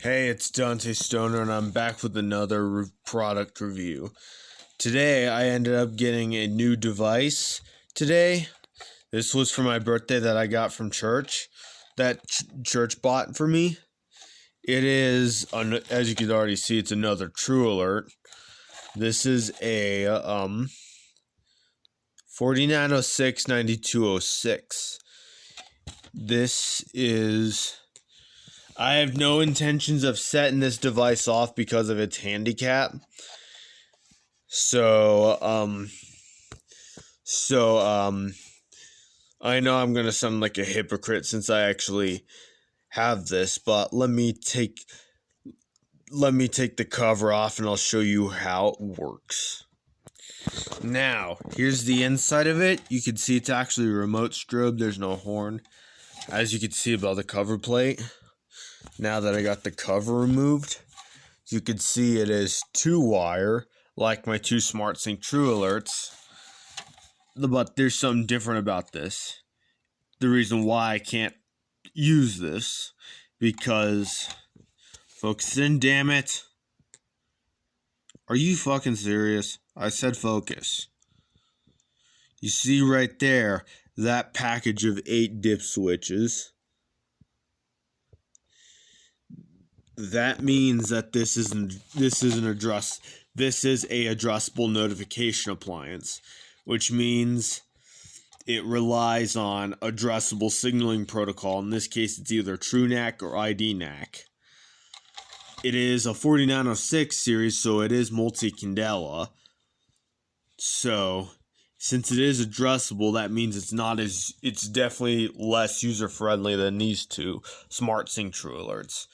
Hey, it's Dante Stoner, and I'm back with another product review. Today, I ended up getting a new device today. This was for my birthday that I got from church, that church bought for me. It is, as you can already see, it's another TrueAlert. This is a 4906-9206. This is... I have no intentions of setting this device off because of its handicap. So I know I'm going to sound like a hypocrite since I actually have this, but let me take the cover off and I'll show you how it works. Now, here's the inside of it. You can see it's actually a remote strobe. There's no horn, as you can see above the cover plate. Now that I got the cover removed, you can see it is 2-wire, like my two SmartSync TrueAlerts. But there's something different about this. The reason why I can't use this, because... Focus in, damn it. Are you fucking serious? I said focus. You see right there, that package of 8 dip switches. That means that this is a addressable notification appliance, which means it relies on addressable signaling protocol. In this case, it's either TrueNAC or IDNAC. It is a 4906 series, so it is multi-Candela. So, since it is addressable, that means it's definitely less user-friendly than these two SmartSync TrueAlerts.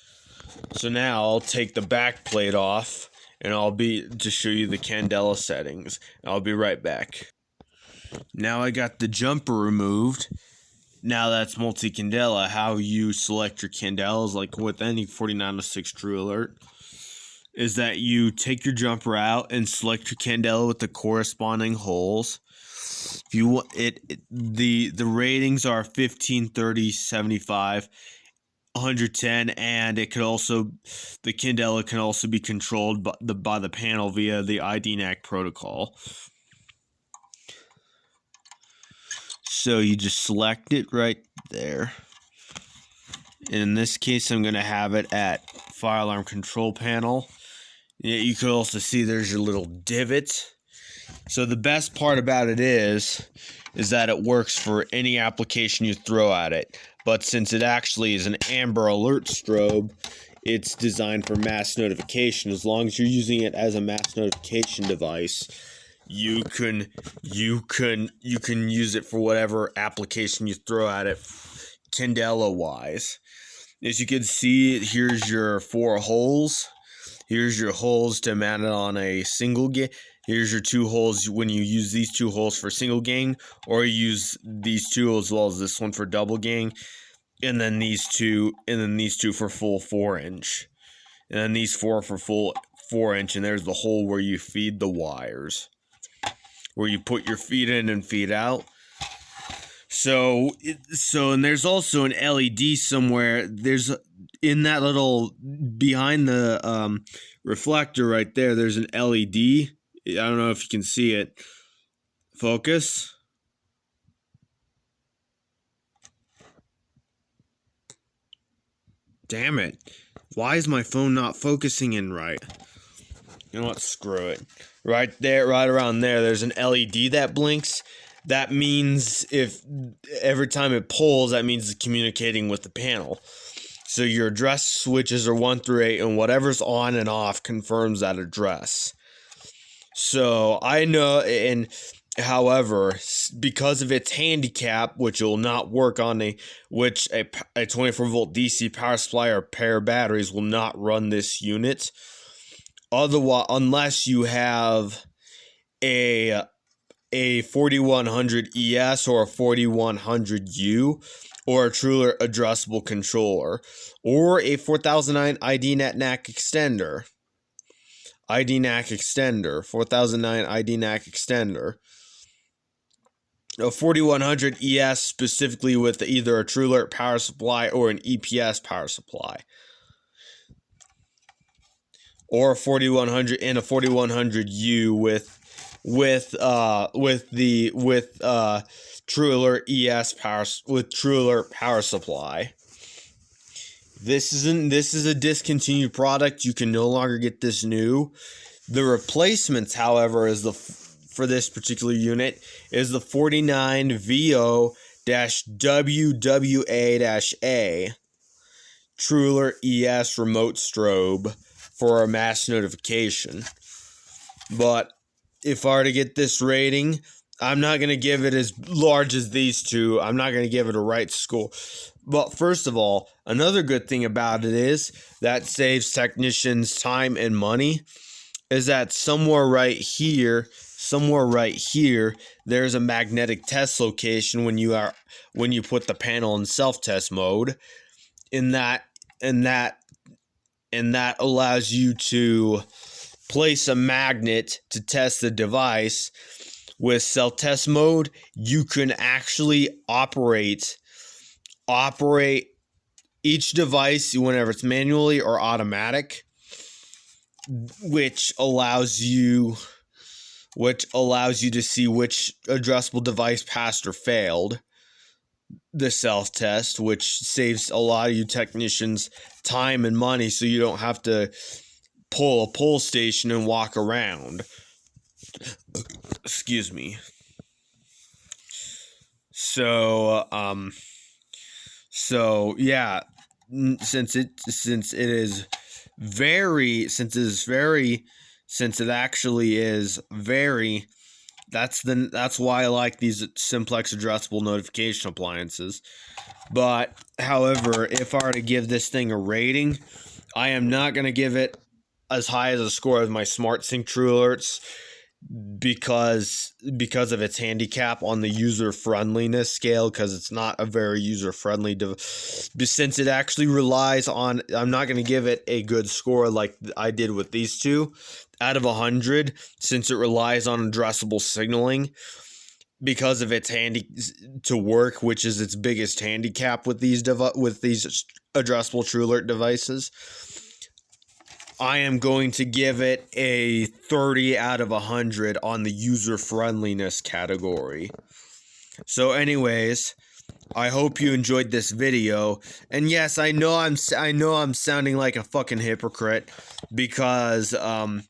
So now I'll take the back plate off and to show you the Candela settings. I'll be right back. Now I got the jumper removed. Now that's multi-Candela. How you select your Candelas, like with any 4906 TrueAlert, is that you take your jumper out and select your Candela with the corresponding holes. If you want the ratings are 15, 30, 75. 110, and the Candela can also be controlled by the panel via the IDNAC protocol. So you just select it right there. And in this case, I'm going to have it at fire alarm control panel. You could also see there's your little divot. So the best part about it is that it works for any application you throw at it. But since it actually is an Amber Alert strobe, it's designed for mass notification. As long as you're using it as a mass notification device, you can use it for whatever application you throw at it, Candela wise. As you can see, here's your 4 holes. Here's your holes to mount it on a single gang. Here's your 2 holes when you use these 2 holes for single gang, or you use these 2 as well as this one for double gang, and then these 2 for full 4-inch, and then these 4 for full 4-inch, and there's the hole where you feed the wires, where you put your feed in and feed out. And there's also an LED somewhere. There's in that little behind the reflector right there. There's an LED. I don't know if you can see it. Focus. Damn it. Why is my phone not focusing in right? You know what? Screw it. Right there, right around there, there's an LED that blinks. That means if every time it pulls, that means it's communicating with the panel. So your address switches are 1 through 8, and whatever's on and off confirms that address. So I know, and however, because of its handicap, which will not work on a 24-volt DC power supply or pair of batteries will not run this unit. Otherwise, unless you have a 4100 ES or a 4100U or a TrueAlert addressable controller or a 4009 IDNAC extender. 4009 IDNAC extender. A 4100 ES specifically with either a TrueAlert power supply or an EPS power supply. or a 4100 and a 4100U with TrueAlert ES power with TrueAlert power supply. This is a discontinued product. You can no longer get this new. The replacements, however, for this particular unit is the 49VO-WWA-A TrueAlert ES remote strobe for a mass notification. But if I were to get this rating, I'm not going to give it as large as these two. I'm not going to give it a right score. But first of all, another good thing about it is that saves technicians time and money. Is that somewhere right here, there's a magnetic test location when you put the panel in self-test mode. And that allows you to place a magnet to test the device. With self-test mode, you can actually operate each device whenever it's manually or automatic, which allows you to see which addressable device passed or failed the self-test, which saves a lot of you technicians time and money, so you don't have to pull a pull station and walk around. Excuse me. So yeah, since it actually is very, that's why I like these Simplex addressable notification appliances. But however, if I were to give this thing a rating, I am not going to give it as high as a score as my SmartSync TrueAlerts, because of its handicap on the user-friendliness scale, because it's not a very user-friendly since it actually relies on, I'm not going to give it a good score like I did with these two out of 100, since it relies on addressable signaling because of its to work, which is its biggest handicap with these addressable TrueAlert devices. I am going to give it a 30 out of 100 on the user-friendliness category. So anyways, I hope you enjoyed this video. And yes, I know I'm sounding like a fucking hypocrite because I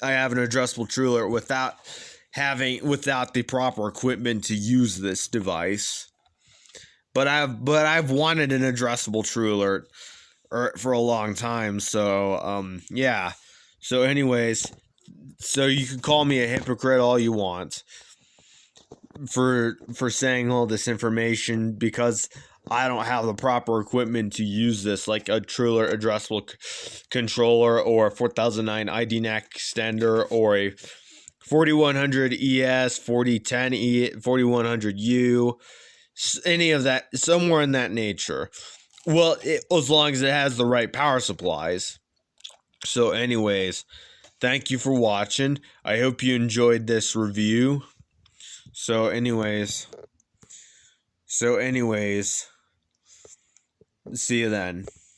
have an addressable TrueAlert without the proper equipment to use this device. But I've wanted an addressable TrueAlert for a long time, so yeah. So anyways, so you can call me a hypocrite all you want for saying all this information, because I don't have the proper equipment to use this, like a TrueAlert addressable controller, or a 4009 ID NAC extender, or a 4100 ES, 4010 4100U, any of that, somewhere in that nature. Well, as long as it has the right power supplies. So anyways, thank you for watching. I hope you enjoyed this review. So anyways, see you then.